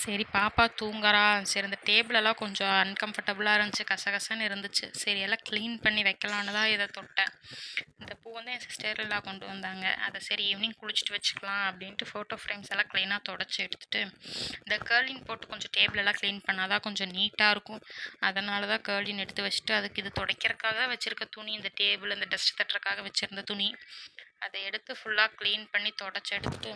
சரி பாப்பா தூங்குறா. சரி இந்த டேபிளெல்லாம் கொஞ்சம் அன்கம்ஃபர்டபுளாக இருந்துச்சு, கசகசன்னு இருந்துச்சு. சரி எல்லாம் க்ளீன் பண்ணி வைக்கலான்னு தான் இதை தொட்டேன். இந்த பூ வந்து என் சிஸ்டர் எல்லாம் கொண்டு வந்தாங்க. அதை சரி ஈவினிங் குளிச்சுட்டு வச்சுக்கலாம் அப்படின்ட்டு ஃபோட்டோ ஃப்ரேம்ஸ் எல்லாம் க்ளீனாக தொடச்சி எடுத்துட்டு இந்த கேர்லின் போட்டு கொஞ்சம் டேபிள் எல்லாம் க்ளீன் பண்ணால் தான் கொஞ்சம் நீட்டாக இருக்கும். அதனால தான் கேர்லின் எடுத்து வச்சுட்டு அதுக்கு இது துடைக்கிறதுக்காக தான் வச்சுருக்க துணி, இந்த டேபிள் இந்த டஸ்ட் தட்டுறதுக்காக வச்சுருந்த துணி அதை எடுத்து ஃபுல்லாக க்ளீன் பண்ணி தொடச்சி எடுத்துட்டு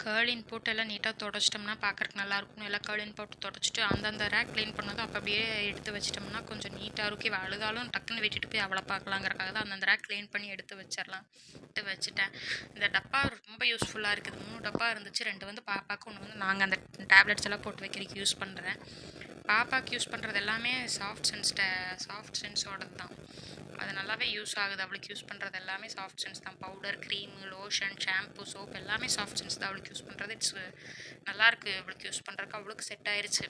கேர்லின் போட்டு எல்லாம் நீட்டாக தொடச்சிட்டோம்னா பார்க்குறக்கு நல்லாயிருக்கும். எல்லாம் கேர்லின் போட்டு தொடச்சிட்டு அந்தந்த ரேக் க்ளீன் பண்ணதும் அப்போ அப்படியே எடுத்து வச்சிட்டோம்னா கொஞ்சம் நீட்டாக இருக்கும். இவள் அழுதாலும் டக்குன்னு விட்டுட்டு போய் அவளை பார்க்கலாங்கிறக்காக தான் அந்தந்த ரேக் க்ளீன் பண்ணி எடுத்து வச்சிடலாம் எடுத்து வச்சுட்டேன். இந்த டப்பா ரொம்ப யூஸ்ஃபுல்லாக இருக்குது. 3 டப்பா இருந்துச்சு. 2 வந்து பாப்பாவுக்கு, 1 வந்து நாங்கள் அந்த டேப்லெட்ஸ் எல்லாம் போட்டு வைக்கிறதுக்கு யூஸ் பண்ணுறேன். பாப்பாவுக்கு யூஸ் பண்ணுறது எல்லாமே சாஃப்ட் சென்ஸோடது தான். அது நல்லாவே யூஸ் ஆகுது. அவளுக்கு யூஸ் பண்ணுறது எல்லாமே சாஃப்ட் சென்ஸ் தான். Powder, cream, lotion, shampoo, soap எல்லாமே சாஃப்ட் சென்ஸ் தான் அவளுக்கு யூஸ் பண்ணுறது. நல்லாயிருக்கு அவளுக்கு யூஸ் பண்ணுறதுக்கு. அவளுக்கு செட் ஆயிடுச்சு.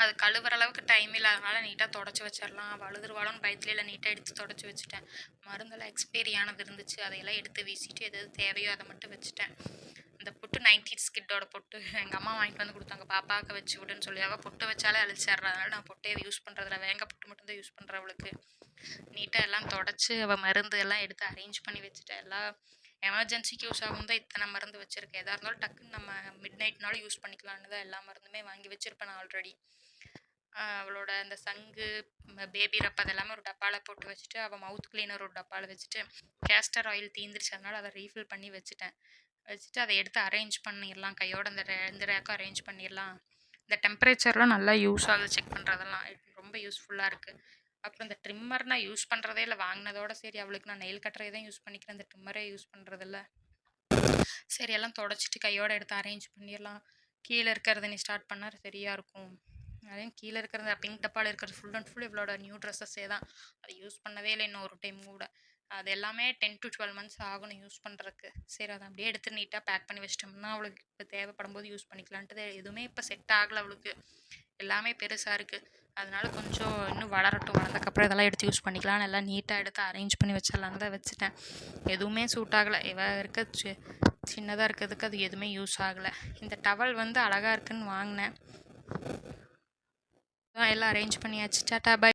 அது கழுவுற அளவுக்கு டைம் இல்லாதனால நீட்டாக தொடச்சி வச்சிடலாம். அவள் அழுதுருவாளோன்னு பயத்துலையில் நீட்டாக எடுத்து தொடச்சி வச்சுட்டேன். மருந்தெல்லாம் எக்ஸ்பைரி ஆனது இருந்துச்சு, அதையெல்லாம் எடுத்து வீசிட்டு எது தேவையோ அதை மட்டும் வச்சுட்டேன். இந்த பொட்டு 90s கிட்டோட பொட்டு எங்கள் அம்மா வாங்கிட்டு வந்து கொடுத்தாங்க. பாப்பாவுக்கு வச்சு விடுன்னு சொல்லி அவள் பொட்டு வச்சாலே அழிச்சிட்றா. அதனால நான் பொட்டே யூஸ் பண்ணுறதில்ல. வேங்க பொட்டு மட்டும்தான் யூஸ் பண்ணுறேன். அவளுக்கு நீட்டாக எல்லாம் தொடச்சி அவள் மருந்து எல்லாம் எடுத்து அரேஞ்ச் பண்ணி வச்சுட்டேன். எல்லாம் எமர்ஜென்சிக்கு யூஸ் ஆகும் தான் இத்தனை மருந்து வச்சுருக்கேன். எதாக இருந்தாலும் டக்குன்னு நம்ம மிட் நைட்னாலும் யூஸ் பண்ணிக்கலான்னு தான் எல்லா மருந்துமே வாங்கி வச்சுருப்பேன் நான் ஆல்ரெடி. அவளோட அந்த சங்கு, பேபி ரப் அதெல்லாமே ஒரு டப்பாவில் போட்டு வச்சுட்டு, அவள் மவுத் கிளீனர் ஒரு டப்பாவில் வச்சுட்டு, கேஸ்டர் ஆயில் தீந்துருச்சு அதனால் அதை ரீஃபில் பண்ணி வச்சுட்டேன். வச்சுட்டு அதை எடுத்து அரேஞ்ச் பண்ணிடலாம். கையோட இந்த ரேக்கும் அரேஞ்ச் பண்ணிடலாம். இந்த டெம்பரேச்சர்லாம் நல்லா யூஸ் ஆகுது. செக் பண்ணுறதெல்லாம் ரொம்ப யூஸ்ஃபுல்லாக இருக்குது. அப்புறம் இந்த ட்ரிம்மர் நான் யூஸ் பண்ணுறதே இல்லை. வாங்கினதோட சரி அவளுக்கு நான் நெயில் கட்டரை தான் யூஸ் பண்ணிக்கிறேன். இந்த ட்ரிம்மரே யூஸ் பண்ணுறதில்ல. சரி எல்லாம் தொடச்சிட்டு கையோடு எடுத்து அரேஞ்ச் பண்ணிடலாம். கீழே இருக்கிறத நீ ஸ்டார்ட் பண்ணால் சரியாக இருக்கும். அதே கீழே இருக்கிற பிங்க் டப்பாவில் இருக்கிறது ஃபுல் அண்ட் ஃபுல் இவளோட நியூ ட்ரெஸ்ஸஸே தான். அதை யூஸ் பண்ணவே இல்லை இன்னும் ஒரு டைம் கூட. அது எல்லாமே 10 to 12 months ஆகணும் யூஸ் பண்ணுறதுக்கு. சரி அதை அப்படியே எடுத்து நீட்டாக பேக் பண்ணி வச்சிட்டோம்னா அவளுக்கு இப்போ தேவைப்படும் போது யூஸ் பண்ணிக்கலான்ட்டு. எதுவுமே இப்போ செட் ஆகலை அவளுக்கு. எல்லாமே பெருசாக இருக்குது. அதனால கொஞ்சம் இன்னும் வளரட்டும். வளர்ந்தக்கப்புறம் இதெல்லாம் எடுத்து யூஸ் பண்ணிக்கலாம்னு எல்லாம் நீட்டாக எடுத்து அரேஞ்ச் பண்ணி வச்சிடலான்னு தான் வச்சுட்டேன். எதுவுமே சூட் ஆகலை. இருக்க சின்னதாக இருக்கிறதுக்கு அது எதுவுமே யூஸ் ஆகலை. இந்த டவல் வந்து அழகாக இருக்குன்னு வாங்கினேன். எல்லாம் அரேஞ்ச் பண்ணியாச்சு. Tata by.